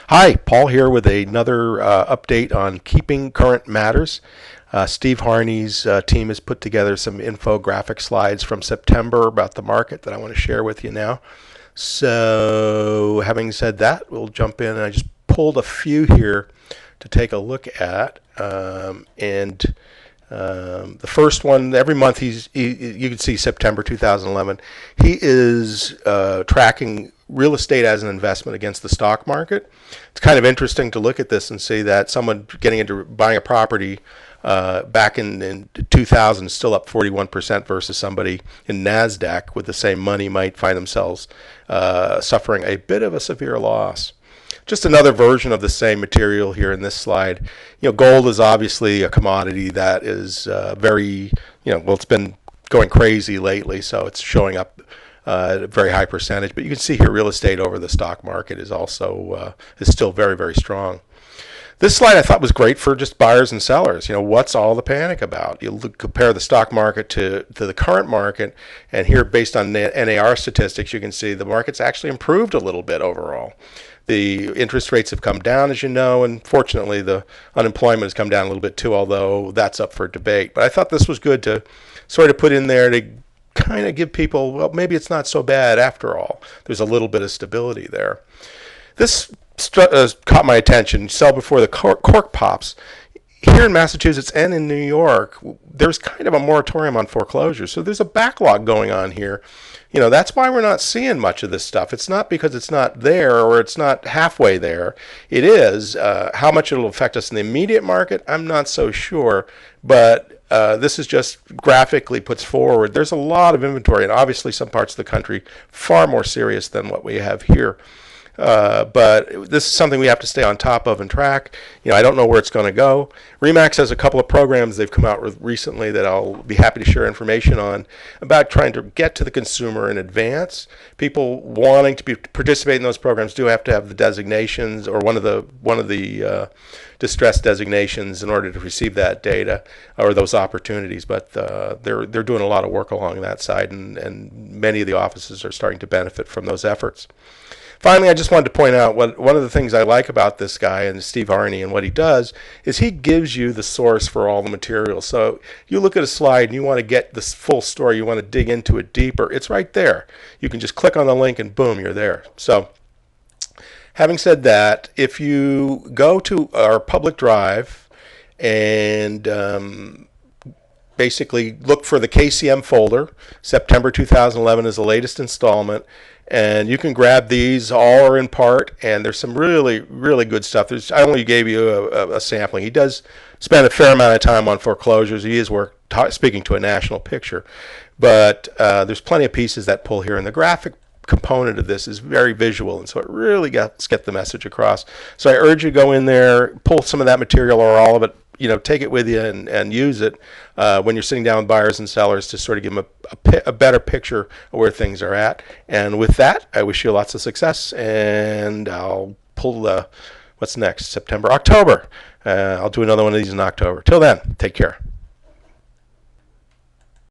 Hi, Paul here with another update on Keeping Current Matters. Steve Harney's team has put together some infographic slides from September about the market that I want to share with you now. So having said that, we'll jump in. I just pulled a few here to take a look at. The first one, every month you can see September 2011. He is tracking real estate as an investment against the stock market. It's kind of interesting to look at this and see that someone getting into buying a property back in 2000 is still up 41% versus somebody in NASDAQ with the same money might find themselves suffering a bit of a severe loss. Just another version of the same material here in this slide. You know, gold is obviously a commodity that is very, well, it's been going crazy lately, so it's showing up at a very high percentage. But you can see here real estate over the stock market is also is still very, very strong. This slide I thought was great for just buyers and sellers. What's all the panic about? You compare the stock market to the current market, and here based on NAR statistics, you can see the market's actually improved a little bit overall. The interest rates have come down, as you know, and fortunately the unemployment has come down a little bit too, although that's up for debate. But I thought this was good to sort of put in there to kind of give people, well, maybe it's not so bad after all. There's a little bit of stability there. This caught my attention. Sell before the cork pops. Here in Massachusetts and in New York, there's kind of a moratorium on foreclosures. So there's a backlog going on here. That's why we're not seeing much of this stuff. It's not because it's not there or it's not halfway there. It is. How much it'll affect us in the immediate market, I'm not so sure. But this is just graphically puts forward. There's a lot of inventory, and obviously some parts of the country far more serious than what we have here. But this is something we have to stay on top of and track. I don't know where it's going to go. RE/MAX has a couple of programs they've come out with recently that I'll be happy to share information on about trying to get to the consumer in advance. People wanting to participate in those programs do have to have the designations or one of the distress designations in order to receive that data or those opportunities. But they're doing a lot of work along that side, and many of the offices are starting to benefit from those efforts. Finally, I just wanted to point out one of the things I like about this guy and Steve Harney and what he does is he gives you the source for all the material. So you look at a slide and you want to get this full story, you want to dig into it deeper, it's right there. You can just click on the link and boom, you're there. So having said that, if you go to our public drive and basically look for the KCM folder, September 2011 is the latest installment. And you can grab these all or in part, and there's some really, really good stuff. I only gave you a sampling. He does spend a fair amount of time on foreclosures. He is speaking to a national picture. But there's plenty of pieces that pull here, and the graphic component of this is very visual, and so it really gets the message across. So I urge you to go in there, pull some of that material or all of it, take it with you and use it when you're sitting down with buyers and sellers to sort of give them a better picture of where things are at. And with that, I wish you lots of success, and I'll pull what's next, September, October. I'll do another one of these in October. Till then, take care.